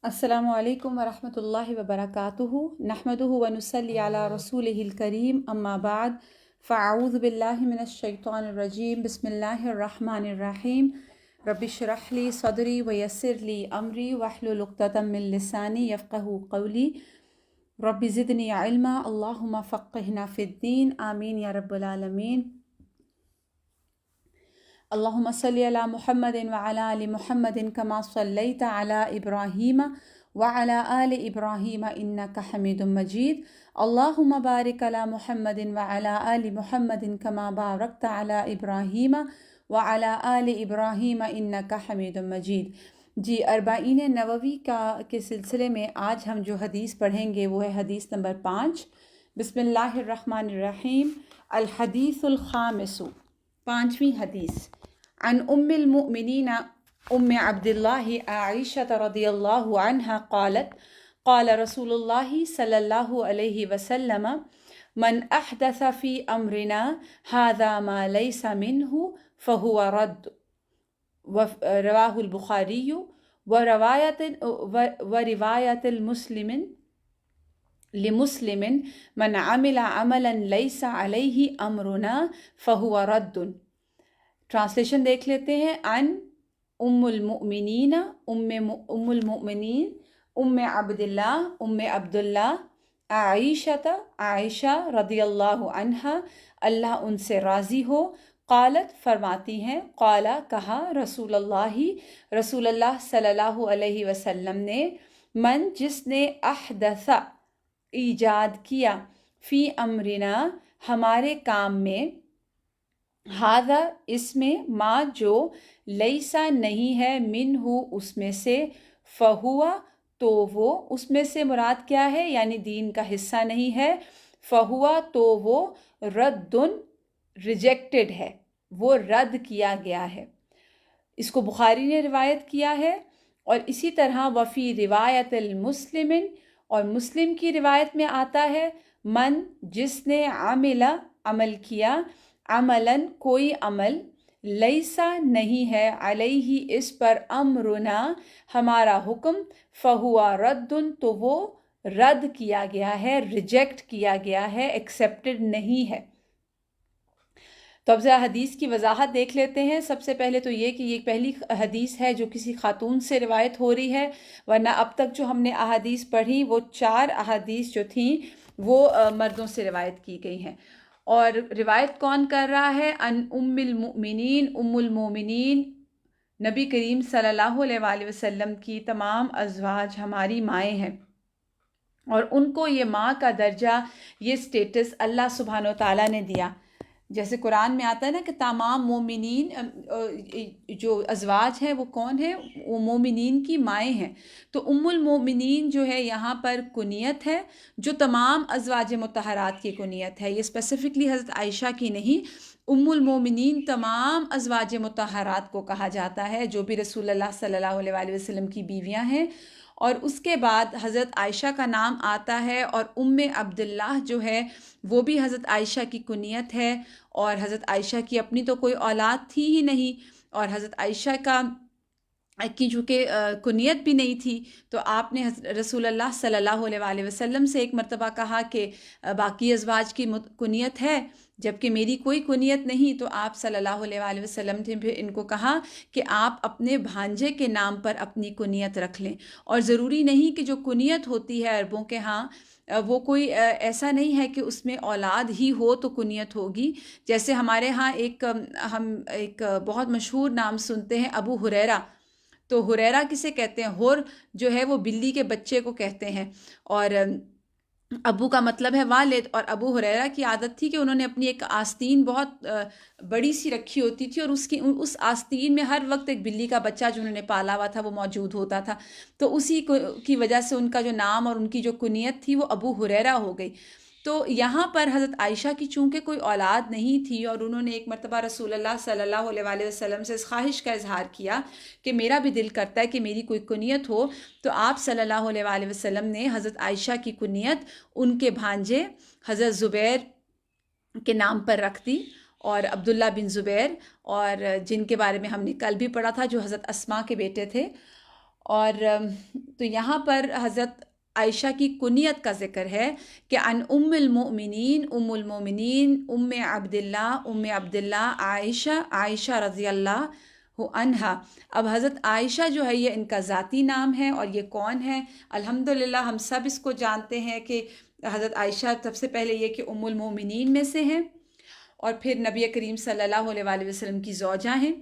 السلام علیکم ورحمۃ اللہ وبرکاتہ نحمدہ ونصلی علی رسولہ الکریم اما بعد فاعوذ باللہ من الشیطان الرجیم بسم اللہ الرحمن الرحیم رب اشرح لی صدری ویسر لی امری واحلل عقدۃ من لسانی یفقہوا قولی رب زدنی علما اللہم فقہنا فی الدین آمین یا رب العالمین۔ اللہم صلی علی محمد وعلی آل محمد کما صلیت علی ابراہیم وعلی آل ابراہیم انک حمید مجید۔ اللہم بارک علی محمد وعلی آل محمد کما بارکت علی ابراہیم وعلی آل ابراہیم انک حمید مجید۔ جی، اربعین نووی کے سلسلے میں آج ہم جو حدیث پڑھیں گے وہ ہے حدیث نمبر 5۔ بسم اللہ الرحمن الرحیم۔ الحدیث الخامس، پانچویں حدیث، عن ام المؤمنین ام عبداللہ عائشہ رضی اللہ عنہا قالت قال رسول اللہ صلی اللہ علیہ وسلم من احدث فی امرنا هذا ما لیس منہ فہو رد، رواہ البخاری وروایت المسلم لمسلم من عمل عملا لیس علیہ امرنا فہو رد۔ ٹرانسلیشن دیکھ لیتے ہیں۔ عن ام المؤمنین، ام المؤمنین، ام عبداللہ، ام عبداللہ، عائشہ رضی اللہ عنہا، اللہ ان سے راضی ہو، قالت فرماتی ہیں، قال کہا، رسول اللہ صلی اللہ علیہ وسلم نے، من جس نے، احدث ایجاد کیا، فی امرنا ہمارے کام میں، ہذا اس میں، ما جو، لیسا نہیں ہے، منہ اس میں سے، فہوا تو وہ، اس میں سے مراد کیا ہے، یعنی دین کا حصہ نہیں ہے، فہوا تو وہ، ردن ریجیکٹڈ ہے، وہ رد کیا گیا ہے۔ اس کو بخاری نے روایت کیا ہے، اور اسی طرح وفی روایت المسلم، اور مسلم کی روایت میں آتا ہے، من جس نے، عمل کیا، عملاً کوئی عمل، لیسا نہیں ہے، علیہ اس پر، امرنا ہمارا حکم، فہوا ردن تو وہ رد کیا گیا ہے، ریجیکٹ کیا گیا ہے، ایکسیپٹڈ نہیں ہے۔ تو اب ذرا حدیث کی وضاحت دیکھ لیتے ہیں۔ سب سے پہلے تو یہ کہ یہ پہلی حدیث ہے جو کسی خاتون سے روایت ہو رہی ہے، ورنہ اب تک جو ہم نے احادیث پڑھی وہ 4 احادیث جو تھیں وہ مردوں سے روایت کی گئی ہیں۔ اور روایت کون کر رہا ہے؟ ان ام المؤمنین، ام المومنین، نبی کریم صلی اللہ علیہ وآلہ وسلم کی تمام ازواج ہماری مائیں ہیں، اور ان کو یہ ماں کا درجہ، یہ سٹیٹس اللہ سبحانہ و تعالیٰ نے دیا۔ جیسے قرآن میں آتا ہے نا کہ تمام مومنین جو ازواج ہیں وہ کون ہیں؟ وہ مومنین کی مائیں ہیں۔ تو ام المومنین جو ہے یہاں پر کنیت ہے، جو تمام ازواج مطہرات کی کنیت ہے، یہ اسپیسیفکلی حضرت عائشہ کی نہیں، ام المومنین تمام ازواج مطہرات کو کہا جاتا ہے جو بھی رسول اللہ صلی اللہ علیہ وآلہ وسلم کی بیویاں ہیں۔ اور اس کے بعد حضرت عائشہ کا نام آتا ہے، اور ام عبداللہ جو ہے وہ بھی حضرت عائشہ کی کنیت ہے، اور حضرت عائشہ کی اپنی تو کوئی اولاد تھی ہی نہیں، اور حضرت عائشہ کی چونکہ کنیت بھی نہیں تھی، تو آپ نے رسول اللہ صلی اللہ علیہ وآلہ وسلم سے ایک مرتبہ کہا کہ باقی ازواج کی کنیت ہے جبکہ میری کوئی کنیت نہیں، تو آپ صلی اللہ علیہ وآلہ وسلم نے پھر ان کو کہا کہ آپ اپنے بھانجے کے نام پر اپنی کنیت رکھ لیں۔ اور ضروری نہیں کہ جو کنیت ہوتی ہے عربوں کے ہاں وہ کوئی ایسا نہیں ہے کہ اس میں اولاد ہی ہو تو کنیت ہوگی۔ جیسے ہمارے ہاں ہم ایک بہت مشہور نام سنتے ہیں، ابو ہریرہ۔ تو ہریرہ کسے کہتے ہیں؟ ہر جو ہے وہ بلی کے بچے کو کہتے ہیں، اور ابو کا مطلب ہے والد۔ اور ابو ہریرہ کی عادت تھی کہ انہوں نے اپنی ایک آستین بہت بڑی سی رکھی ہوتی تھی، اور اس آستین میں ہر وقت ایک بلی کا بچہ جو انہوں نے پالا ہوا تھا وہ موجود ہوتا تھا، تو اسی کی وجہ سے ان کا جو نام اور ان کی جو کنیت تھی وہ ابو ہریرہ ہو گئی۔ تو یہاں پر حضرت عائشہ کی چونکہ کوئی اولاد نہیں تھی، اور انہوں نے ایک مرتبہ رسول اللہ صلی اللہ علیہ وآلہ وسلم سے اس خواہش کا اظہار کیا کہ میرا بھی دل کرتا ہے کہ میری کوئی کنیت ہو، تو آپ صلی اللہ علیہ وآلہ وسلم نے حضرت عائشہ کی کنیت ان کے بھانجے حضرت زبیر کے نام پر رکھ دی، اور عبداللہ بن زبیر، اور جن کے بارے میں ہم نے کل بھی پڑھا تھا، جو حضرت اسماء کے بیٹے تھے۔ اور تو یہاں پر حضرت عائشہ کی کنیت کا ذکر ہے کہ ان ام المومنین ام عبداللہ عائشہ رضی اللہ عنہا. اب حضرت عائشہ جو ہے یہ ان کا ذاتی نام ہے، اور یہ کون ہے؟ الحمدللہ ہم سب اس کو جانتے ہیں کہ حضرت عائشہ سب سے پہلے یہ کہ ام المومنین میں سے ہیں، اور پھر نبی کریم صلی اللہ علیہ وآلہ وسلم کی زوجہ ہیں،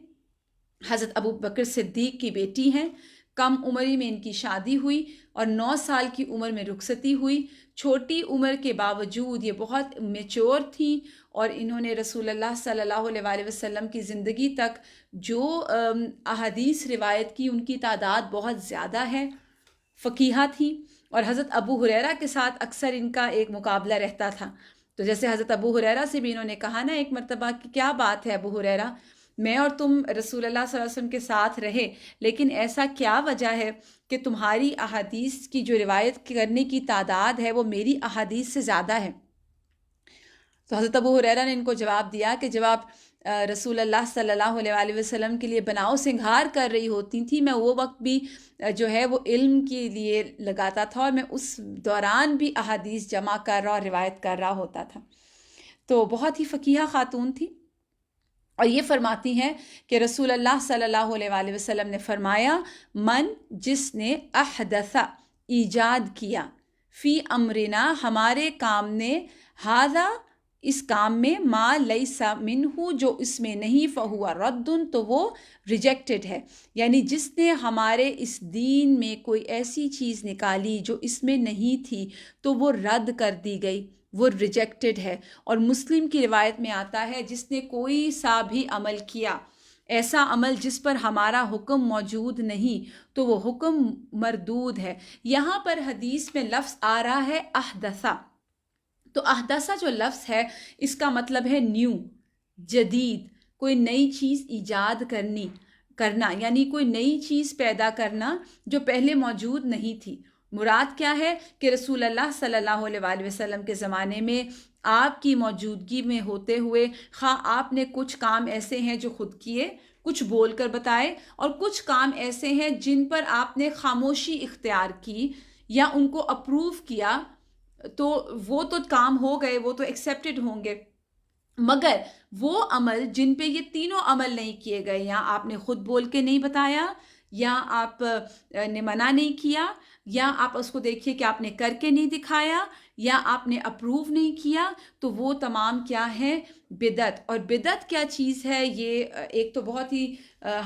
حضرت ابو بکر صدیق کی بیٹی ہیں. کم عمری میں ان کی شادی ہوئی اور 9 سال کی عمر میں رخصتی ہوئی. چھوٹی عمر کے باوجود یہ بہت میچور تھیں، اور انہوں نے رسول اللہ صلی اللہ علیہ وآلہ وسلم کی زندگی تک جو احادیث روایت کی ان کی تعداد بہت زیادہ ہے. فقیہہ تھیں، اور حضرت ابو ہریرہ کے ساتھ اکثر ان کا ایک مقابلہ رہتا تھا. تو جیسے حضرت ابو ہریرہ سے بھی انہوں نے کہا نا ایک مرتبہ کہ کیا بات ہے ابو ہریرہ، میں اور تم رسول اللہ صلی اللہ علیہ وسلم کے ساتھ رہے، لیکن ایسا کیا وجہ ہے کہ تمہاری احادیث کی جو روایت کرنے کی تعداد ہے وہ میری احادیث سے زیادہ ہے؟ تو حضرت ابو ہریرہ نے ان کو جواب دیا کہ جب آپ رسول اللہ صلی اللہ علیہ وآلہ وسلم کے لیے بناؤ سنگھار کر رہی ہوتی تھی، میں وہ وقت بھی جو ہے وہ علم کے لیے لگاتا تھا، اور میں اس دوران بھی احادیث جمع کر رہا اور روایت کر رہا ہوتا تھا. تو بہت ہی فقیہہ خاتون تھی، اور یہ فرماتی ہیں کہ رسول اللہ صلی اللہ علیہ وآلہ وسلم نے فرمایا، من جس نے احدث ایجاد کیا، فی امرنا ہمارے کام نے، ہذا اس کام میں، ما لیس منہ جو اس میں نہیں، فہو رد تو وہ ریجیکٹڈ ہے. یعنی جس نے ہمارے اس دین میں کوئی ایسی چیز نکالی جو اس میں نہیں تھی تو وہ رد کر دی گئی، وہ ریجیکٹڈ ہے. اور مسلم کی روایت میں آتا ہے جس نے کوئی سا بھی عمل کیا، ایسا عمل جس پر ہمارا حکم موجود نہیں، تو وہ حکم مردود ہے. یہاں پر حدیث میں لفظ آ رہا ہے احدثہ. تو احدثہ جو لفظ ہے اس کا مطلب ہے نیو، جدید، کوئی نئی چیز ایجاد کرنا، یعنی کوئی نئی چیز پیدا کرنا جو پہلے موجود نہیں تھی. مراد کیا ہے کہ رسول اللہ صلی اللہ علیہ وآلہ وسلم کے زمانے میں آپ کی موجودگی میں ہوتے ہوئے خواہ آپ نے کچھ کام ایسے ہیں جو خود کیے، کچھ بول کر بتائے، اور کچھ کام ایسے ہیں جن پر آپ نے خاموشی اختیار کی یا ان کو اپروو کیا، تو وہ تو کام ہو گئے، وہ تو ایکسیپٹڈ ہوں گے. مگر وہ عمل جن پہ یہ تینوں عمل نہیں کیے گئے، یا آپ نے خود بول کے نہیں بتایا، یا آپ نے منع نہیں کیا، یا آپ اس کو دیکھیے کہ آپ نے کر کے نہیں دکھایا، یا آپ نے اپروو نہیں کیا، تو وہ تمام کیا ہے؟ بدعت. اور بدعت کیا چیز ہے؟ یہ ایک تو بہت ہی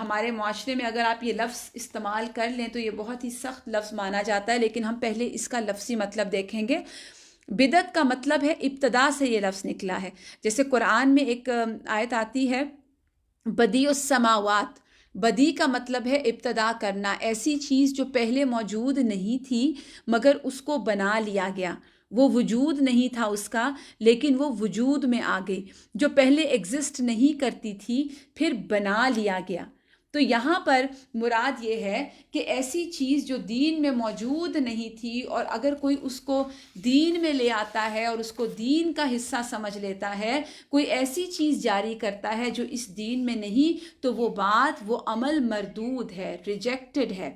ہمارے معاشرے میں اگر آپ یہ لفظ استعمال کر لیں تو یہ بہت ہی سخت لفظ مانا جاتا ہے، لیکن ہم پہلے اس کا لفظی مطلب دیکھیں گے. بدعت کا مطلب ہے ابتدا سے یہ لفظ نکلا ہے. جیسے قرآن میں ایک آیت آتی ہے بدیع السماوات، بدی کا مطلب ہے ابتدا کرنا، ایسی چیز جو پہلے موجود نہیں تھی مگر اس کو بنا لیا گیا. وہ وجود نہیں تھا اس کا، لیکن وہ وجود میں آ گئی. جو پہلے ایگزسٹ نہیں کرتی تھی پھر بنا لیا گیا. تو یہاں پر مراد یہ ہے کہ ایسی چیز جو دین میں موجود نہیں تھی، اور اگر کوئی اس کو دین میں لے آتا ہے اور اس کو دین کا حصہ سمجھ لیتا ہے، کوئی ایسی چیز جاری کرتا ہے جو اس دین میں نہیں، تو وہ بات، وہ عمل مردود ہے، ریجیکٹڈ ہے.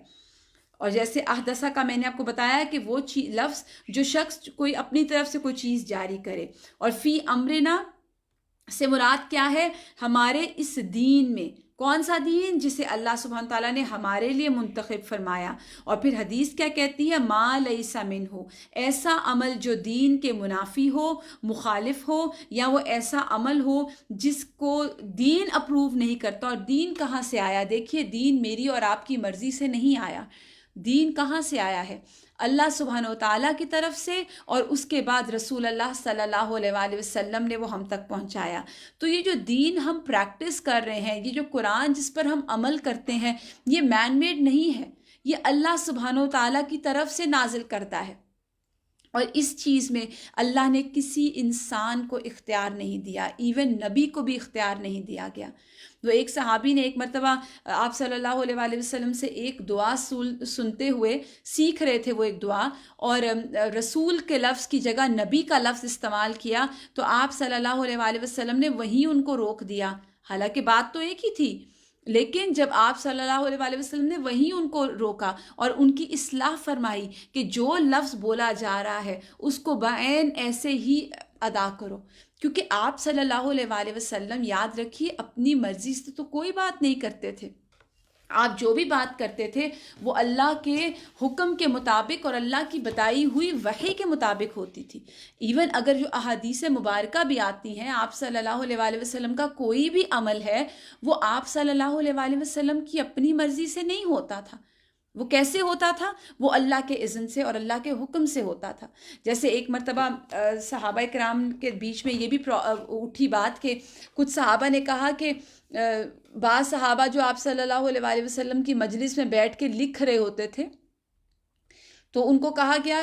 اور جیسے احدثہ کا میں نے آپ کو بتایا کہ وہ لفظ جو شخص کوئی اپنی طرف سے کوئی چیز جاری کرے. اور فی امرنا سے مراد کیا ہے؟ ہمارے اس دین میں. کون سا دین؟ جسے اللہ سبحانہ تعالیٰ نے ہمارے لیے منتخب فرمایا. اور پھر حدیث کیا کہتی ہے؟ ما لیس منہ، ایسا عمل جو دین کے منافی ہو، مخالف ہو، یا وہ ایسا عمل ہو جس کو دین اپروو نہیں کرتا. اور دین کہاں سے آیا؟ دیکھیے، دین میری اور آپ کی مرضی سے نہیں آیا. دین کہاں سے آیا ہے؟ اللہ سبحانہ وتعالیٰ کی طرف سے، اور اس کے بعد رسول اللہ صلی اللہ علیہ وآلہ وسلم نے وہ ہم تک پہنچایا. تو یہ جو دین ہم پریکٹس کر رہے ہیں، یہ جو قرآن جس پر ہم عمل کرتے ہیں، یہ مین میڈ نہیں ہے، یہ اللہ سبحانہ وتعالیٰ کی طرف سے نازل کرتا ہے. اور اس چیز میں اللہ نے کسی انسان کو اختیار نہیں دیا، ایون نبی کو بھی اختیار نہیں دیا گیا. تو ایک صحابی نے ایک مرتبہ آپ صلی اللہ علیہ وآلہ وسلم سے ایک دعا سنتے ہوئے سیکھ رہے تھے، وہ ایک دعا، اور رسول کے لفظ کی جگہ نبی کا لفظ استعمال کیا. تو آپ صلی اللہ علیہ وآلہ وسلم نے وہیں ان کو روک دیا. حالانکہ بات تو ایک ہی تھی. لیکن جب آپ صلی اللہ علیہ وآلہ وسلم نے وہیں ان کو روکا اور ان کی اصلاح فرمائی کہ جو لفظ بولا جا رہا ہے اس کو بعین ایسے ہی ادا کرو، کیونکہ آپ صلی اللہ علیہ وآلہ وسلم یاد رکھیے اپنی مرضی سے تو کوئی بات نہیں کرتے تھے، آپ جو بھی بات کرتے تھے وہ اللہ کے حکم کے مطابق اور اللہ کی بتائی ہوئی وحی کے مطابق ہوتی تھی۔ ایون اگر جو احادیث مبارکہ بھی آتی ہیں، آپ صلی اللہ علیہ وآلہ وسلم کا کوئی بھی عمل ہے وہ آپ صلی اللہ علیہ وآلہ وسلم کی اپنی مرضی سے نہیں ہوتا تھا۔ وہ کیسے ہوتا تھا؟ وہ اللہ کے اذن سے اور اللہ کے حکم سے ہوتا تھا۔ جیسے ایک مرتبہ صحابہ کرام کے بیچ میں یہ بھی اٹھی بات کہ کچھ صحابہ نے کہا کہ بعض صحابہ جو آپ صلی اللہ علیہ وآلہ وسلم کی مجلس میں بیٹھ کے لکھ رہے ہوتے تھے تو ان کو کہا گیا،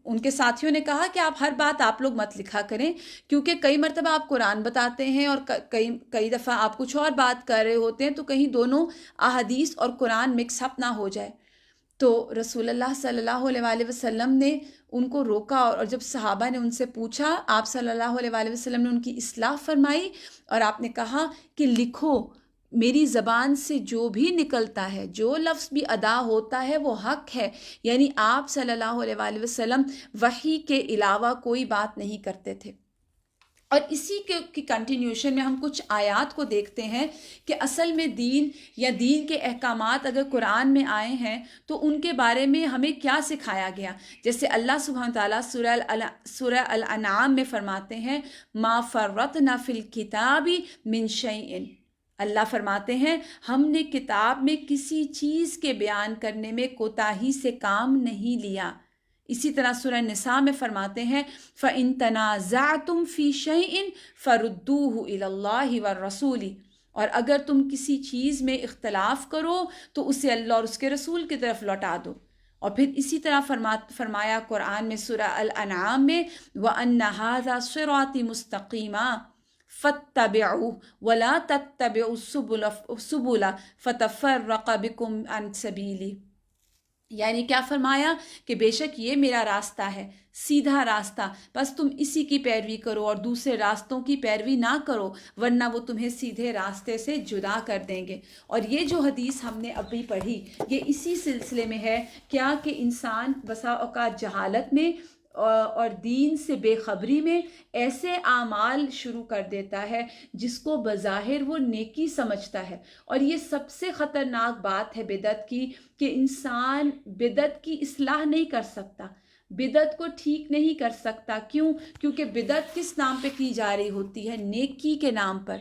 ان کے ساتھیوں نے کہا کہ آپ ہر بات آپ لوگ مت لکھا کریں، کیونکہ کئی مرتبہ آپ قرآن بتاتے ہیں اور کئی دفعہ آپ کچھ اور بات کر رہے ہوتے ہیں، تو کہیں دونوں احادیث اور قرآن مکس اپ نہ ہو جائے۔ تو رسول اللہ صلی اللہ علیہ وآلہ وسلم نے ان کو روکا، اور جب صحابہ نے ان سے پوچھا آپ صلی اللہ علیہ وآلہ وسلم نے ان کی اصلاح فرمائی اور آپ نے کہا کہ لکھو، میری زبان سے جو بھی نکلتا ہے، جو لفظ بھی ادا ہوتا ہے وہ حق ہے، یعنی آپ صلی اللہ علیہ وآلہ وسلم وحی کے علاوہ کوئی بات نہیں کرتے تھے۔ اور اسی کی کنٹینیوشن میں ہم کچھ آیات کو دیکھتے ہیں کہ اصل میں دین یا دین کے احکامات اگر قرآن میں آئے ہیں تو ان کے بارے میں ہمیں کیا سکھایا گیا۔ جیسے اللہ سبحانہ تعالیٰ سورہ الانعام میں فرماتے ہیں ما فرطنا فی الکتاب من شیء، اللہ فرماتے ہیں ہم نے کتاب میں کسی چیز کے بیان کرنے میں کوتاہی سے کام نہیں لیا۔ اسی طرح سورہ نساء میں فرماتے ہیں فَإِن تَنَازَعْتُمْ فِي شَيْءٍ فَرُدُّوهُ إِلَى اللَّهِ وَالرَّسُولِ، اور اگر تم کسی چیز میں اختلاف کرو تو اسے اللہ اور اس کے رسول کی طرف لوٹا دو۔ اور پھر اسی طرح فرمایا قرآن میں سورہ الانعام میں وَأَنَّ هَذَا صِرَاطِ مُسْتَقِيمًا فَاتَّبِعُوهُ وَلَا تَتَّبِعُوا السُّبُلَ فَتَفَرَّقَ بِكُمْ عَنْ سَبِيلِهِ، یعنی کیا فرمایا کہ بے شک یہ میرا راستہ ہے، سیدھا راستہ، بس تم اسی کی پیروی کرو اور دوسرے راستوں کی پیروی نہ کرو، ورنہ وہ تمہیں سیدھے راستے سے جدا کر دیں گے۔ اور یہ جو حدیث ہم نے ابھی پڑھی یہ اسی سلسلے میں ہے، کیا کہ انسان بسا اوقات جہالت میں اور دین سے بے خبری میں ایسے اعمال شروع کر دیتا ہے جس کو بظاہر وہ نیکی سمجھتا ہے، اور یہ سب سے خطرناک بات ہے بدعت کی کہ انسان بدعت کی اصلاح نہیں کر سکتا، بدعت کو ٹھیک نہیں کر سکتا۔ کیوں؟ کیونکہ بدعت کس نام پہ کی جا رہی ہوتی ہے؟ نیکی کے نام پر۔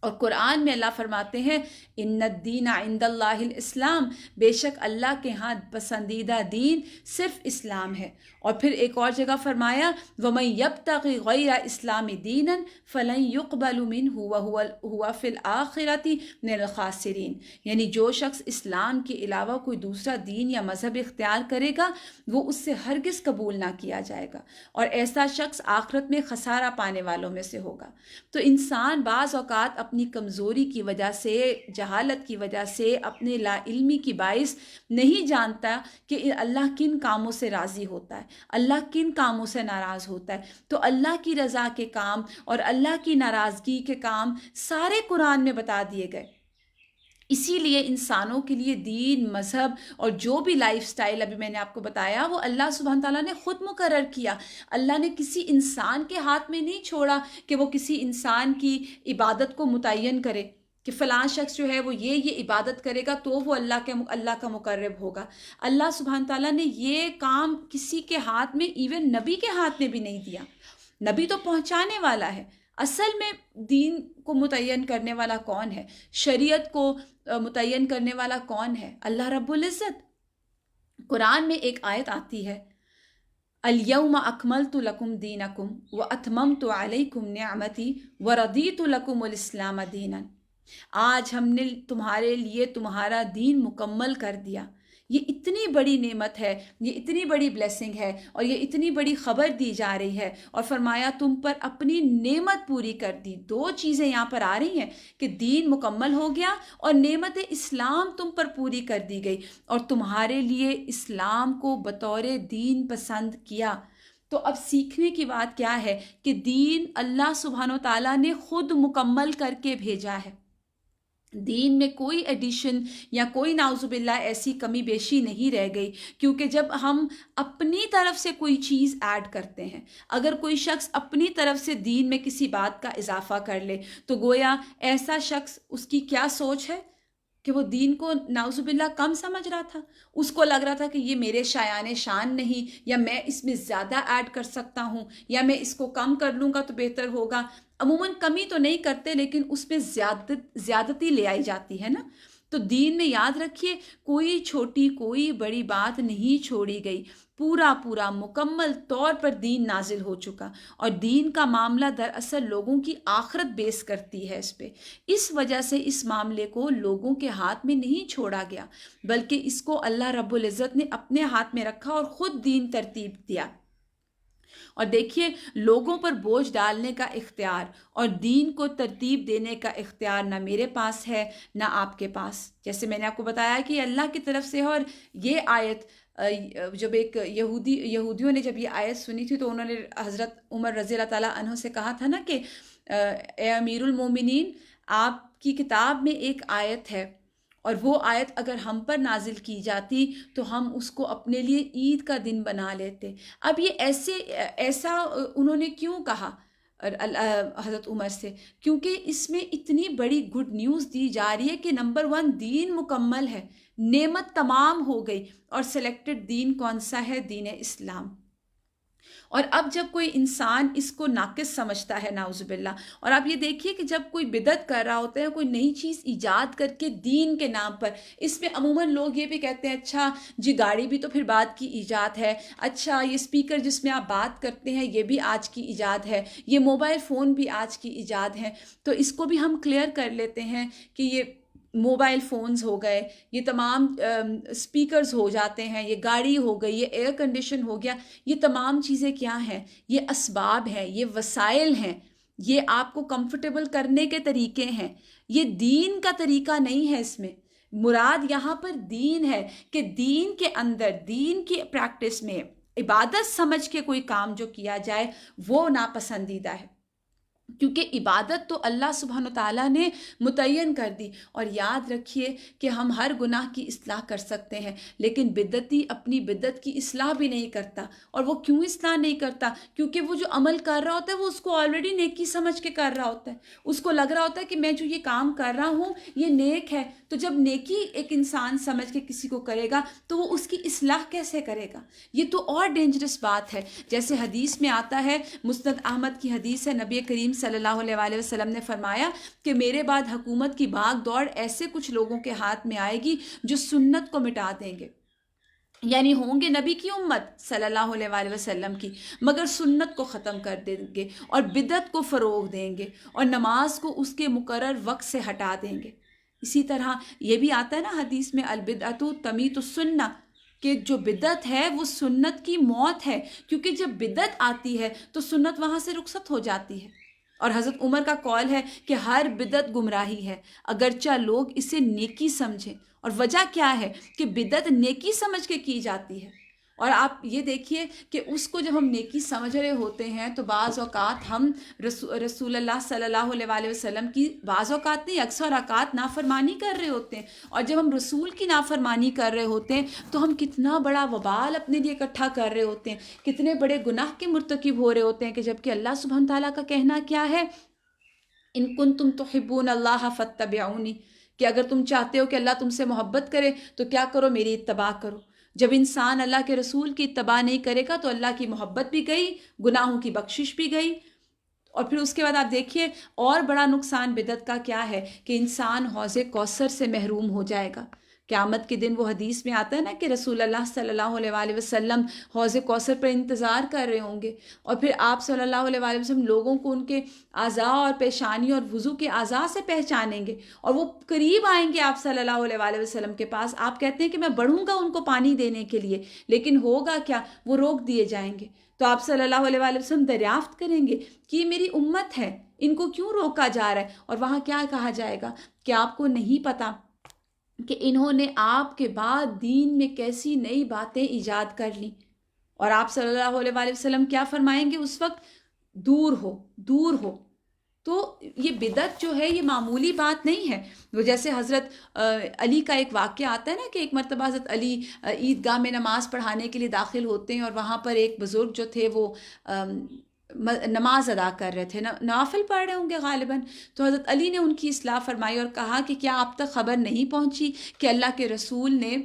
اور قرآن میں اللہ فرماتے ہیں ان الدین عند اللہ الاسلام، بے شک اللہ کے ہاں پسندیدہ دین صرف اسلام ہے۔ اور پھر ایک اور جگہ فرمایا وَمَن يَبْتَغِ غَيْرَ الْإِسْلَامِ دِينًا فَلَن يُقْبَلُ مِنْهُ وَهُوَ فِي الْآخِرَةِ مِنَ الْخَاسِرِينَ، یعنی جو شخص اسلام کے علاوہ کوئی دوسرا دین یا مذہب اختیار کرے گا وہ اس سے ہرگز قبول نہ کیا جائے گا، اور ایسا شخص آخرت میں خسارہ پانے والوں میں سے ہوگا۔ تو انسان بعض اوقات اپنی کمزوری کی وجہ سے، جہالت کی وجہ سے، اپنے لا علمی کی باعث نہیں جانتا کہ اللہ کن کاموں سے راضی ہوتا ہے، اللہ کن کاموں سے ناراض ہوتا ہے۔ تو اللہ کی رضا کے کام اور اللہ کی ناراضگی کے کام سارے قرآن میں بتا دیے گئے۔ اسی لیے انسانوں کے لیے دین، مذہب اور جو بھی لائف سٹائل ابھی میں نے آپ کو بتایا وہ اللہ سبحانہ تعالیٰ نے خود مقرر کیا۔ اللہ نے کسی انسان کے ہاتھ میں نہیں چھوڑا کہ وہ کسی انسان کی عبادت کو متعین کرے کہ فلاں شخص جو ہے وہ یہ عبادت کرے گا تو وہ اللہ کا مقرب ہوگا۔ اللہ سبحانہ تعالیٰ نے یہ کام کسی کے ہاتھ میں، ایون نبی کے ہاتھ میں بھی نہیں دیا۔ نبی تو پہنچانے والا ہے، اصل میں دین کو متعین کرنے والا کون ہے؟ شریعت کو متعین کرنے والا کون ہے؟ اللہ رب العزت۔ قرآن میں ایک آیت آتی ہے الَّيَوْمَ أَكْمَلْتُ لَكُمْ دِينَكُمْ وَأَتْمَمْتُ عَلَيْكُمْ نِعْمَتِي وَرَضِيتُ لَكُمُ الْإِسْلَامَ دِينًا، آج ہم نے تمہارے لیے تمہارا دین مکمل کر دیا۔ یہ اتنی بڑی نعمت ہے، یہ اتنی بڑی بلیسنگ ہے، اور یہ اتنی بڑی خبر دی جا رہی ہے، اور فرمایا تم پر اپنی نعمت پوری کر دی۔ دو چیزیں یہاں پر آ رہی ہیں کہ دین مکمل ہو گیا اور نعمت اسلام تم پر پوری کر دی گئی، اور تمہارے لیے اسلام کو بطور دین پسند کیا۔ تو اب سیکھنے کی بات کیا ہے کہ دین اللہ سبحانہ و تعالیٰ نے خود مکمل کر کے بھیجا ہے۔ دین میں کوئی ایڈیشن یا کوئی نعوذ ایسی کمی بیشی نہیں رہ گئی، کیونکہ جب ہم اپنی طرف سے کوئی چیز ایڈ کرتے ہیں، اگر کوئی شخص اپنی طرف سے دین میں کسی بات کا اضافہ کر لے تو گویا ایسا شخص، اس کی کیا سوچ ہے کہ وہ دین کو نعوذ باللہ کم سمجھ رہا تھا، اس کو لگ رہا تھا کہ یہ میرے شایان شان نہیں، یا میں اس میں زیادہ ایڈ کر سکتا ہوں، یا میں اس کو کم کر لوں گا تو بہتر ہوگا۔ عموماً کمی تو نہیں کرتے، لیکن اس میں زیادتی لے آئی جاتی ہے نا۔ تو دین میں یاد رکھیے، کوئی چھوٹی کوئی بڑی بات نہیں چھوڑی گئی، پورا پورا مکمل طور پر دین نازل ہو چکا، اور دین کا معاملہ دراصل لوگوں کی آخرت بیس کرتی ہے اس پہ۔ اس وجہ سے اس معاملے کو لوگوں کے ہاتھ میں نہیں چھوڑا گیا، بلکہ اس کو اللہ رب العزت نے اپنے ہاتھ میں رکھا اور خود دین ترتیب دیا۔ اور دیکھیے، لوگوں پر بوجھ ڈالنے کا اختیار اور دین کو ترتیب دینے کا اختیار نہ میرے پاس ہے نہ آپ کے پاس، جیسے میں نے آپ کو بتایا کہ اللہ کی طرف سے ہے۔ اور یہ آیت جب ایک یہودیوں نے جب یہ آیت سنی تھی تو انہوں نے حضرت عمر رضی اللہ تعالیٰ عنہ سے کہا تھا نا کہ اے امیر المومنین، آپ کی کتاب میں ایک آیت ہے، اور وہ آیت اگر ہم پر نازل کی جاتی تو ہم اس کو اپنے لیے عید کا دن بنا لیتے۔ اب یہ ایسا انہوں نے کیوں کہا حضرت عمر سے؟ کیونکہ اس میں اتنی بڑی گڈ نیوز دی جا رہی ہے کہ نمبر 1 دین مکمل ہے، نعمت تمام ہو گئی، اور سلیکٹڈ دین کون سا ہے؟ دین اسلام۔ اور اب جب کوئی انسان اس کو ناقص سمجھتا ہے نعوذ باللہ، اور آپ یہ دیکھیے کہ جب کوئی بدعت کر رہا ہوتا ہے، کوئی نئی چیز ایجاد کر کے دین کے نام پر، اس میں عموماً لوگ یہ بھی کہتے ہیں اچھا جی گاڑی بھی تو پھر بعد کی ایجاد ہے، اچھا یہ اسپیکر جس میں آپ بات کرتے ہیں یہ بھی آج کی ایجاد ہے، یہ موبائل فون بھی آج کی ایجاد ہے۔ تو اس کو بھی ہم کلیئر کر لیتے ہیں کہ یہ موبائل فونز ہو گئے، یہ تمام اسپیکرز ہو جاتے ہیں، یہ گاڑی ہو گئی، یہ ایئر کنڈیشن ہو گیا، یہ تمام چیزیں کیا ہیں؟ یہ اسباب ہیں، یہ وسائل ہیں، یہ آپ کو کمفرٹیبل کرنے کے طریقے ہیں، یہ دین کا طریقہ نہیں ہے۔ اس میں مراد یہاں پر دین ہے، کہ دین کے اندر، دین کی پریکٹس میں عبادت سمجھ کے کوئی کام جو کیا جائے وہ ناپسندیدہ ہے، کیونکہ عبادت تو اللہ سبحانہ تعالیٰ نے متعین کر دی۔ اور یاد رکھیے کہ ہم ہر گناہ کی اصلاح کر سکتے ہیں، لیکن بدعتی اپنی بدعت کی اصلاح بھی نہیں کرتا۔ اور وہ کیوں اصلاح نہیں کرتا؟ کیونکہ وہ جو عمل کر رہا ہوتا ہے وہ اس کو آلریڈی نیکی سمجھ کے کر رہا ہوتا ہے، اس کو لگ رہا ہوتا ہے کہ میں جو یہ کام کر رہا ہوں یہ نیک ہے۔ تو جب نیکی ایک انسان سمجھ کے کسی کو کرے گا تو وہ اس کی اصلاح کیسے کرے گا؟ یہ تو اور ڈینجرس بات ہے۔ جیسے حدیث میں آتا ہے، مسند احمد کی حدیث ہے، نبی کریم صلی اللہ علیہ وآلہ وسلم نے فرمایا کہ میرے بعد حکومت کی بھاگ دوڑ ایسے کچھ لوگوں کے ہاتھ میں آئے گی جو سنت کو مٹا دیں گے، یعنی ہوں گے نبی کی امت صلی اللہ علیہ وآلہ وسلم کی، مگر سنت کو ختم کر دیں گے اور بدعت کو فروغ دیں گے، اور نماز کو اس کے مقرر وقت سے ہٹا دیں گے۔ اسی طرح یہ بھی آتا ہے نا حدیث میں، البدعۃ تمیت السنہ، کہ جو بدعت ہے وہ سنت کی موت ہے، کیونکہ جب بدعت آتی ہے تو سنت وہاں سے رخصت ہو جاتی ہے۔ اور حضرت عمر کا قول ہے کہ ہر بدعت گمراہی ہے، اگرچہ لوگ اسے نیکی سمجھیں۔ اور وجہ کیا ہے کہ بدعت نیکی سمجھ کے کی جاتی ہے۔ اور آپ یہ دیکھیے کہ اس کو جب ہم نیکی سمجھ رہے ہوتے ہیں تو بعض اوقات ہم رسول اللہ صلی اللہ علیہ وآلہ وسلم کی، بعض اوقات نہیں اکثر اوقات نافرمانی کر رہے ہوتے ہیں، اور جب ہم رسول کی نافرمانی کر رہے ہوتے ہیں تو ہم کتنا بڑا وبال اپنے لیے اکٹھا کر رہے ہوتے ہیں، کتنے بڑے گناہ کے مرتکب ہو رہے ہوتے ہیں، کہ جبکہ اللہ سبحانہ تعالیٰ کا کہنا کیا ہے؟ ان کنتم تحبون اللہ فاتبعونی، کہ اگر تم چاہتے ہو کہ اللہ تم سے محبت کرے تو کیا کرو؟ میری اتباع کرو۔ جب انسان اللہ کے رسول کی اتباع نہیں کرے گا تو اللہ کی محبت بھی گئی، گناہوں کی بخشش بھی گئی۔ اور پھر اس کے بعد آپ دیکھیے اور بڑا نقصان بدعت کا کیا ہے، کہ انسان حوض کوثر سے محروم ہو جائے گا۔ قیامت کے دن وہ حدیث میں آتا ہے نا کہ رسول اللہ صلی اللہ علیہ وآلہ وسلم حوض کوثر پر انتظار کر رہے ہوں گے، اور پھر آپ صلی اللہ علیہ وآلہ وسلم لوگوں کو ان کے اعضاء اور پیشانی اور وضو کے اعضاء سے پہچانیں گے، اور وہ قریب آئیں گے آپ صلی اللہ علیہ وآلہ وسلم کے پاس۔ آپ کہتے ہیں کہ میں بڑھوں گا ان کو پانی دینے کے لیے، لیکن ہوگا کیا؟ وہ روک دیے جائیں گے۔ تو آپ صلی اللہ علیہ وآلہ وسلم دریافت کریں گے کہ یہ میری امت ہے، ان کو کیوں روکا جا رہا ہے؟ اور وہاں کیا کہا جائے گا کہ آپ کو نہیں پتا کہ انہوں نے آپ کے بعد دین میں کیسی نئی باتیں ایجاد کر لیں۔ اور آپ صلی اللہ علیہ وآلہ وسلم کیا فرمائیں گے اس وقت؟ دور ہو، دور ہو۔ تو یہ بدعت جو ہے یہ معمولی بات نہیں ہے. وہ جیسے حضرت علی کا ایک واقعہ آتا ہے نا کہ ایک مرتبہ حضرت علی عیدگاہ میں نماز پڑھانے کے لیے داخل ہوتے ہیں اور وہاں پر ایک بزرگ جو تھے وہ نماز ادا کر رہے تھے، نوافل پڑھ رہے ہوں گے غالباً. تو حضرت علی نے ان کی اصلاح فرمائی اور کہا کہ کیا آپ تک خبر نہیں پہنچی کہ اللہ کے رسول نے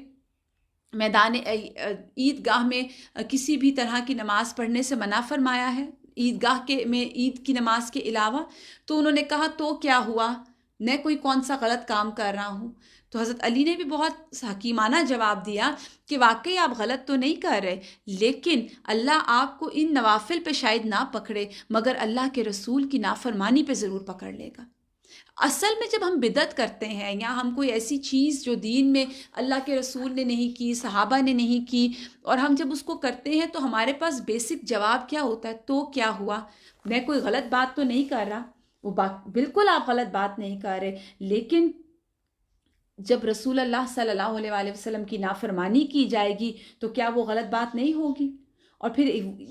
میدان عیدگاہ میں کسی بھی طرح کی نماز پڑھنے سے منع فرمایا ہے، عیدگاہ کے میں عید کی نماز کے علاوہ؟ تو انہوں نے کہا تو کیا ہوا، میں کوئی کون سا غلط کام کر رہا ہوں؟ تو حضرت علی نے بھی بہت حکیمانہ جواب دیا کہ واقعی آپ غلط تو نہیں کر رہے، لیکن اللہ آپ کو ان نوافل پہ شاید نہ پکڑے مگر اللہ کے رسول کی نافرمانی پہ ضرور پکڑ لے گا. اصل میں جب ہم بدعت کرتے ہیں یا ہم کوئی ایسی چیز جو دین میں اللہ کے رسول نے نہیں کی، صحابہ نے نہیں کی، اور ہم جب اس کو کرتے ہیں تو ہمارے پاس بیسک جواب کیا ہوتا ہے، تو کیا ہوا، میں کوئی غلط بات تو نہیں کر رہا. وہ بات بالکل آپ غلط بات نہیں کر رہے، لیکن جب رسول اللہ صلی اللہ علیہ وآلہ وسلم کی نافرمانی کی جائے گی تو کیا وہ غلط بات نہیں ہوگی؟ اور پھر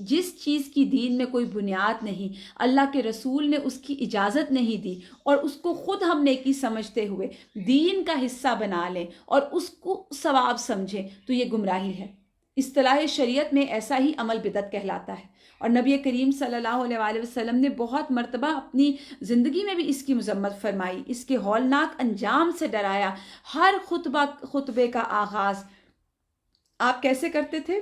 جس چیز کی دین میں کوئی بنیاد نہیں، اللہ کے رسول نے اس کی اجازت نہیں دی، اور اس کو خود ہم نیکی سمجھتے ہوئے دین کا حصہ بنا لیں اور اس کو ثواب سمجھیں، تو یہ گمراہی ہے. اصطلاح شریعت میں ایسا ہی عمل بدعت کہلاتا ہے. اور نبی کریم صلی اللہ علیہ وآلہ وسلم نے بہت مرتبہ اپنی زندگی میں بھی اس کی مذمت فرمائی، اس کے ہولناک انجام سے ڈرایا. ہر خطبے کا آغاز آپ کیسے کرتے تھے؟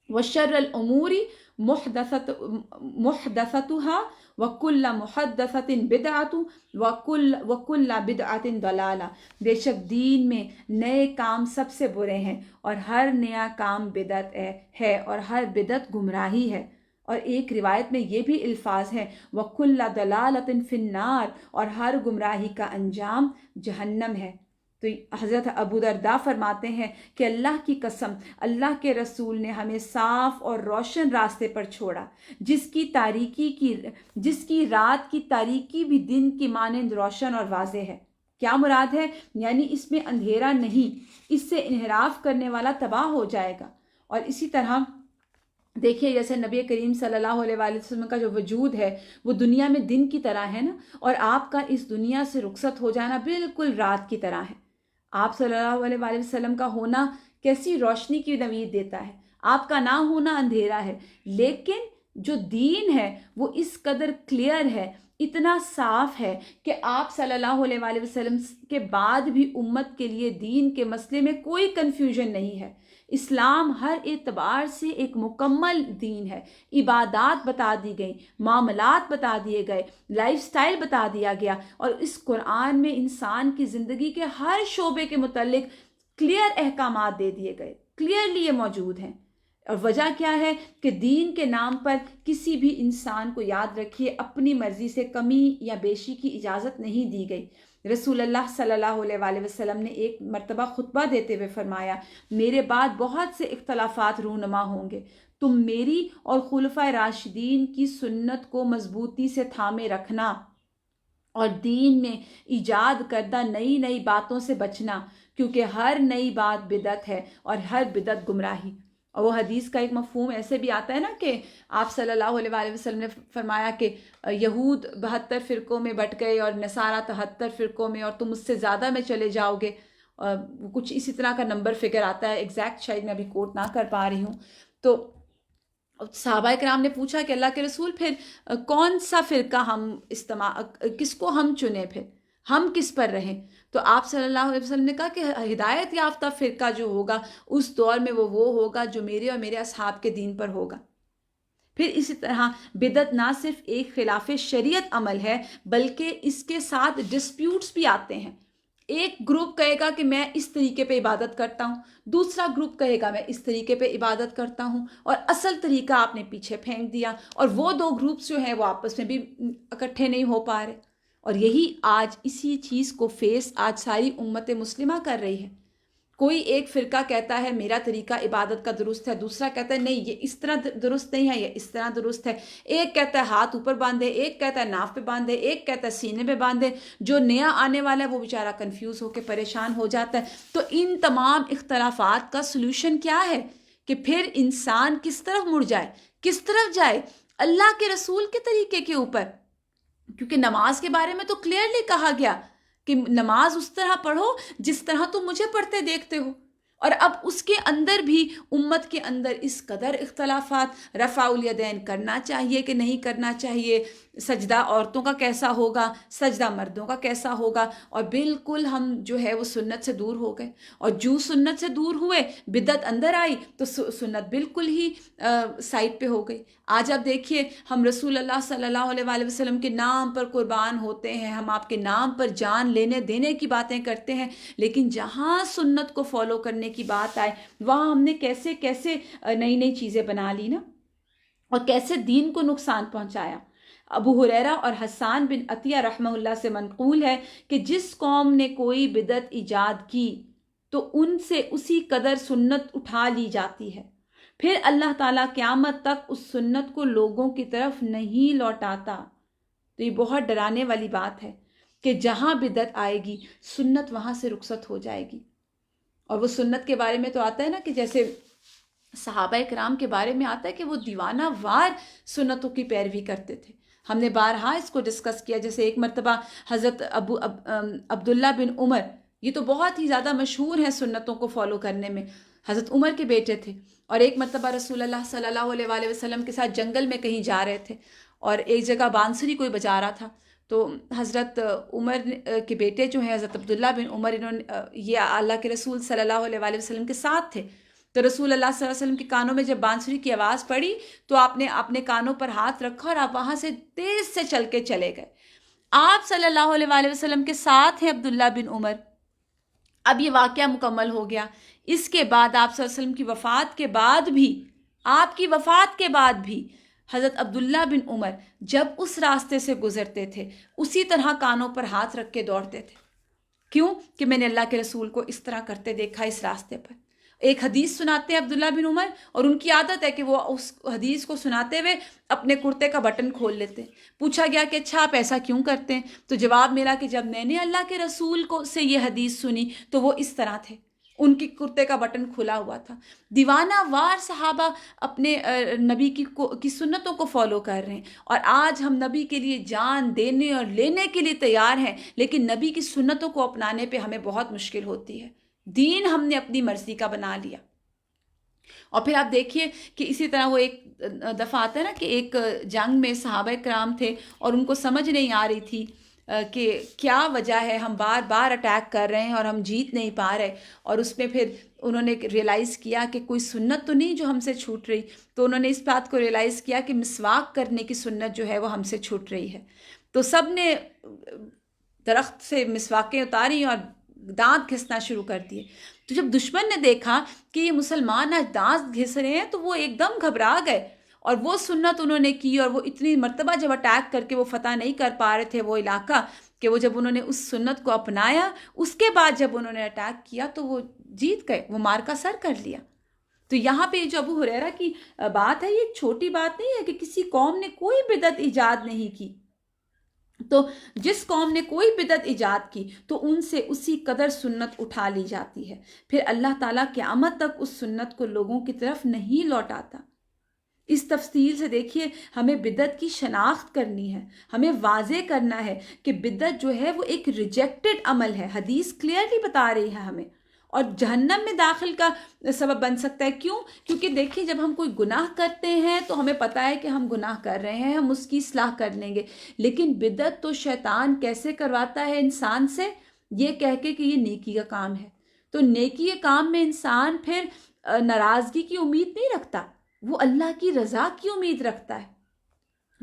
وَشَرَّ الْأُمُورِ مُحْدَثَتُهَا وَكُلَّ مُحَدَّثَةٍ بِدْعَةٌ وَكُلَّ بِدْعَةٍ ضَلَالَةٌ. بے شک دین میں نئے کام سب سے برے ہیں اور ہر نیا کام بدعت ہے اور ہر بدعت گمراہی ہے. اور ایک روایت میں یہ بھی الفاظ ہیں وَكُلَّ ضَلَالَةٍ فِي النَّارِ، اور ہر گمراہی کا انجام جہنم ہے. تو حضرت ابو درداء فرماتے ہیں کہ اللہ کی قسم، اللہ کے رسول نے ہمیں صاف اور روشن راستے پر چھوڑا، جس کی رات کی تاریکی بھی دن کی مانند روشن اور واضح ہے. کیا مراد ہے؟ یعنی اس میں اندھیرا نہیں، اس سے انحراف کرنے والا تباہ ہو جائے گا. اور اسی طرح دیکھیے جیسے نبی کریم صلی اللہ علیہ وآلہ وسلم کا جو وجود ہے وہ دنیا میں دن کی طرح ہے نا، اور آپ کا اس دنیا سے رخصت ہو جانا بالکل رات کی طرح ہے. آپ صلی اللہ علیہ وآلہ وسلم کا ہونا کیسی روشنی کی نوید دیتا ہے، آپ کا نہ ہونا اندھیرا ہے. لیکن جو دین ہے وہ اس قدر کلیئر ہے، اتنا صاف ہے کہ آپ صلی اللہ علیہ وآلہ وسلم کے بعد بھی امت کے لیے دین کے مسئلے میں کوئی کنفیوژن نہیں ہے. اسلام ہر اعتبار سے ایک مکمل دین ہے. عبادات بتا دی گئی، معاملات بتا دیے گئے، لائف سٹائل بتا دیا گیا، اور اس قرآن میں انسان کی زندگی کے ہر شعبے کے متعلق کلیئر احکامات دے دیے گئے، کلیئرلی یہ موجود ہیں. اور وجہ کیا ہے کہ دین کے نام پر کسی بھی انسان کو، یاد رکھیے، اپنی مرضی سے کمی یا بیشی کی اجازت نہیں دی گئی. رسول اللہ صلی اللہ علیہ وآلہ وسلم نے ایک مرتبہ خطبہ دیتے ہوئے فرمایا، میرے بعد بہت سے اختلافات رونما ہوں گے، تم میری اور خلفائے راشدین کی سنت کو مضبوطی سے تھامے رکھنا اور دین میں ایجاد کردہ نئی باتوں سے بچنا، کیونکہ ہر نئی بات بدعت ہے اور ہر بدعت گمراہی. اور وہ حدیث کا ایک مفہوم ایسے بھی آتا ہے نا کہ آپ صلی اللہ علیہ وآلہ وسلم نے فرمایا کہ یہود 72 فرقوں میں بٹ گئے اور نصارہ 73 فرقوں میں، اور تم اس سے زیادہ میں چلے جاؤ گے. کچھ اسی طرح کا نمبر فگر آتا ہے، ایگزیکٹ شاید میں ابھی کوٹ نہ کر پا رہی ہوں. تو صحابہ کرام نے پوچھا کہ اللہ کے رسول پھر کون سا فرقہ ہم کس کو ہم چنیں، پھر ہم کس پر رہیں؟ تو آپ صلی اللہ علیہ وسلم نے کہا کہ ہدایت یافتہ فرقہ جو ہوگا اس دور میں وہ ہوگا جو میرے اور میرے اصحاب کے دین پر ہوگا. پھر اسی طرح بدعت نہ صرف ایک خلاف شریعت عمل ہے بلکہ اس کے ساتھ ڈسپیوٹس بھی آتے ہیں. ایک گروپ کہے گا کہ میں اس طریقے پہ عبادت کرتا ہوں، دوسرا گروپ کہے گا میں اس طریقے پہ عبادت کرتا ہوں، اور اصل طریقہ آپ نے پیچھے پھینک دیا، اور وہ دو گروپس جو ہیں وہ آپس میں بھی اکٹھے نہیں ہو پا رہے. اور یہی آج اسی چیز کو فیس آج ساری امت مسلمہ کر رہی ہے. کوئی ایک فرقہ کہتا ہے میرا طریقہ عبادت کا درست ہے، دوسرا کہتا ہے نہیں یہ اس طرح درست نہیں ہے، یہ اس طرح درست ہے. ایک کہتا ہے ہاتھ اوپر باندھے، ایک کہتا ہے ناف پہ باندھے، ایک کہتا ہے سینے پہ باندھے. جو نیا آنے والا ہے وہ بیچارہ کنفیوز ہو کے پریشان ہو جاتا ہے. تو ان تمام اختلافات کا سلوشن کیا ہے کہ پھر انسان کس طرف مڑ جائے، کس طرف جائے؟ اللہ کے رسول کے طریقے کے اوپر. کیونکہ نماز کے بارے میں تو کلیئرلی کہا گیا کہ نماز اس طرح پڑھو جس طرح تم مجھے پڑھتے دیکھتے ہو. اور اب اس کے اندر بھی امت کے اندر اس قدر اختلافات، رفع الیدین کرنا چاہیے کہ نہیں کرنا چاہیے، سجدہ عورتوں کا کیسا ہوگا، سجدہ مردوں کا کیسا ہوگا، اور بالکل ہم جو ہے وہ سنت سے دور ہو گئے. اور جو سنت سے دور ہوئے، بدعت اندر آئی تو سنت بالکل ہی سائڈ پہ ہو گئی. آج آپ دیکھیے ہم رسول اللہ صلی اللہ علیہ وآلہ وسلم کے نام پر قربان ہوتے ہیں، ہم آپ کے نام پر جان لینے دینے کی باتیں کرتے ہیں، لیکن جہاں سنت کو فالو کرنے کی بات آئے وہاں ہم نے کیسے کیسے نئی نئی چیزیں بنا لی نا، اور کیسے دین کو نقصان پہنچایا. ابو ہریرہ اور حسان بن عطیہ رحمہ اللہ سے منقول ہے کہ جس قوم نے کوئی بدعت ایجاد کی تو ان سے اسی قدر سنت اٹھا لی جاتی ہے، پھر اللہ تعالیٰ قیامت تک اس سنت کو لوگوں کی طرف نہیں لوٹاتا. تو یہ بہت ڈرانے والی بات ہے کہ جہاں بدعت آئے گی سنت وہاں سے رخصت ہو جائے گی. اور وہ سنت کے بارے میں تو آتا ہے نا کہ جیسے صحابہ کرام کے بارے میں آتا ہے کہ وہ دیوانہ وار سنتوں کی پیروی کرتے تھے. ہم نے بارہا اس کو ڈسکس کیا. جیسے ایک مرتبہ حضرت عبداللہ بن عمر، یہ تو بہت ہی زیادہ مشہور ہیں سنتوں کو فالو کرنے میں، حضرت عمر کے بیٹے تھے. اور ایک مرتبہ رسول اللہ صلی اللہ علیہ وآلہ وسلم کے ساتھ جنگل میں کہیں جا رہے تھے، اور ایک جگہ بانسری کوئی بجا رہا تھا. تو حضرت عمر کے بیٹے جو ہیں حضرت عبداللہ بن عمر، انہوں نے یہ اللہ کے رسول صلی اللہ علیہ وآلہ وسلم کے ساتھ تھے. تو رسول اللہ صلی اللہ علیہ وسلم کے کانوں میں جب بانسری کی آواز پڑی تو آپ نے اپنے کانوں پر ہاتھ رکھا اور آپ وہاں سے تیز سے چل کے چلے گئے. آپ صلی اللہ علیہ وآلہ وسلم کے ساتھ ہیں عبداللہ بن عمر. اب یہ واقعہ مکمل ہو گیا. اس کے بعد آپ صلی اللہ علیہ وسلم کی وفات کے بعد بھی، آپ کی وفات کے بعد بھی حضرت عبداللہ بن عمر جب اس راستے سے گزرتے تھے اسی طرح کانوں پر ہاتھ رکھ کے دوڑتے تھے. کیوں؟ کہ میں نے اللہ کے رسول کو اس طرح کرتے دیکھا اس راستے پر. ایک حدیث سناتے ہیں عبداللہ بن عمر، اور ان کی عادت ہے کہ وہ اس حدیث کو سناتے ہوئے اپنے کرتے کا بٹن کھول لیتے. پوچھا گیا کہ اچھا آپ ایسا کیوں کرتے ہیں؟ تو جواب ملا کہ جب میں نے اللہ کے رسول کو سے یہ حدیث سنی تو وہ اس طرح تھے، ان کی کرتے کا بٹن کھلا ہوا تھا. دیوانہ وار صحابہ اپنے نبی کی سنتوں کو فالو کر رہے ہیں، اور آج ہم نبی کے لیے جان دینے اور لینے کے لیے تیار ہیں، لیکن نبی کی سنتوں کو اپنانے پہ ہمیں بہت مشکل ہوتی ہے. دین ہم نے اپنی مرضی کا بنا لیا. اور پھر آپ دیکھیے کہ اسی طرح وہ ایک دفعہ آتا ہے نا کہ ایک جنگ میں صحابہ کرام تھے اور ان کو سمجھ نہیں آ رہی تھی کہ کیا وجہ ہے، ہم بار بار اٹیک کر رہے ہیں اور ہم جیت نہیں پا رہے. اور اس میں پھر انہوں نے ریئلائز کیا کہ کوئی سنت تو نہیں جو ہم سے چھوٹ رہی. تو انہوں نے اس بات کو ریئلائز کیا کہ مسواک کرنے کی سنت جو ہے وہ ہم سے چھوٹ رہی ہے. تو سب نے درخت سے مسواکیں اتاری اور دانت گھسنا شروع کر دیے. تو جب دشمن نے دیکھا کہ یہ مسلمان آج دانت گھس رہے ہیں تو وہ ایک دم گھبرا گئے، اور وہ سنت انہوں نے کی. اور وہ اتنی مرتبہ جب اٹیک کر کے وہ فتح نہیں کر پا رہے تھے وہ علاقہ، کہ وہ جب انہوں نے اس سنت کو اپنایا، اس کے بعد جب انہوں نے اٹیک کیا تو وہ جیت گئے، وہ مارکا سر کر لیا. تو یہاں پہ جو ابو ہریرہ کی بات ہے، یہ چھوٹی بات نہیں ہے کہ کسی قوم نے کوئی بدعت ایجاد نہیں کی. تو جس قوم نے کوئی بدعت ایجاد کی تو ان سے اسی قدر سنت اٹھا لی جاتی ہے، پھر اللہ تعالیٰ قیامت تک اس سنت کو لوگوں کی طرف نہیں لوٹاتا. اس تفصیل سے دیکھیے ہمیں بدعت کی شناخت کرنی ہے، ہمیں واضح کرنا ہے کہ بدعت جو ہے وہ ایک ریجیکٹڈ عمل ہے. حدیث کلیئرلی بتا رہی ہے ہمیں، اور جہنم میں داخل کا سبب بن سکتا ہے. کیوں؟ کیونکہ دیکھیے جب ہم کوئی گناہ کرتے ہیں تو ہمیں پتہ ہے کہ ہم گناہ کر رہے ہیں، ہم اس کی اصلاح کر لیں گے. لیکن بدعت تو شیطان کیسے کرواتا ہے انسان سے؟ یہ کہہ کے کہ یہ نیکی کا کام ہے. تو نیکی کے کام میں انسان پھر ناراضگی کی امید نہیں رکھتا، وہ اللہ کی رضا کی امید رکھتا ہے.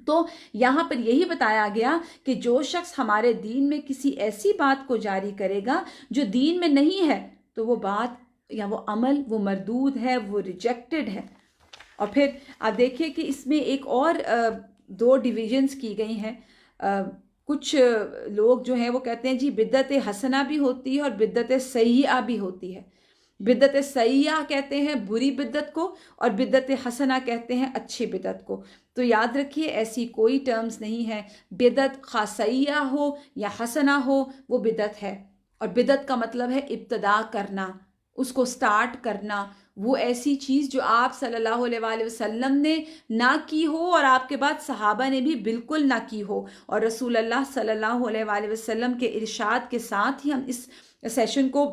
تو یہاں پر یہی بتایا گیا کہ جو شخص ہمارے دین میں کسی ایسی بات کو جاری کرے گا جو دین میں نہیں ہے تو وہ بات یا وہ عمل وہ مردود ہے، وہ ریجیکٹڈ ہے. اور پھر آپ دیکھیے کہ اس میں ایک اور دو ڈویژنز کی گئی ہیں. کچھ لوگ جو ہیں وہ کہتے ہیں جی بدعت حسنہ بھی ہوتی ہے اور بدعت سیئہ بھی ہوتی ہے. بدعت سیئہ کہتے ہیں بری بدعت کو، اور بدعت حسنہ کہتے ہیں اچھی بدعت کو. تو یاد رکھیے ایسی کوئی ٹرمز نہیں ہے. بدعت خواہ سیئہ ہو یا حسنہ ہو وہ بدعت ہے، اور بدعت کا مطلب ہے ابتدا کرنا، اس کو سٹارٹ کرنا، وہ ایسی چیز جو آپ صلی اللہ علیہ وآلہ وسلم نے نہ کی ہو اور آپ کے بعد صحابہ نے بھی بالکل نہ کی ہو، اور رسول اللہ صلی اللہ علیہ وآلہ وسلم کے ارشاد کے ساتھ ہی ہم اس سیشن کو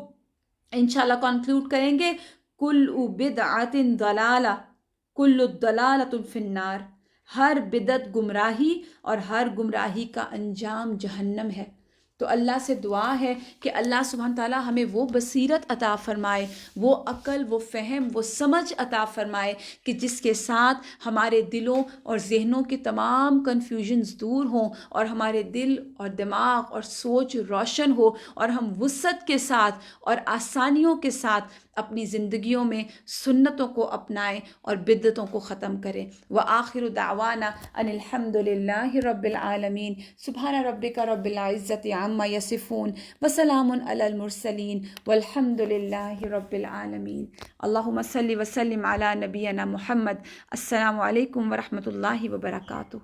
انشاءاللہ کنکلوڈ کریں گے۔ کل بدعت ضلالہ کل الضلالۃ فی النار، ہر بدعت گمراہی اور ہر گمراہی کا انجام جہنم ہے۔ تو اللہ سے دعا ہے کہ اللہ سبحانہ تعالیٰ ہمیں وہ بصیرت عطا فرمائے، وہ عقل، وہ فہم، وہ سمجھ عطا فرمائے کہ جس کے ساتھ ہمارے دلوں اور ذہنوں کے تمام کنفیوژنز دور ہوں، اور ہمارے دل اور دماغ اور سوچ روشن ہو، اور ہم وسعت کے ساتھ اور آسانیوں کے ساتھ اپنی زندگیوں میں سنتوں کو اپنائیں اور بدعتوں کو ختم کریں۔ وآخر دعوانا ان الحمد للہ رب العالمین۔ سبحان ربک رب العزت عما یصفون وسلام علی المرسلین والحمد للہ رب العالمین۔ اللہم صلی وسلم علی نبینا محمد۔ السلام علیکم ورحمۃ اللہ وبرکاتہ۔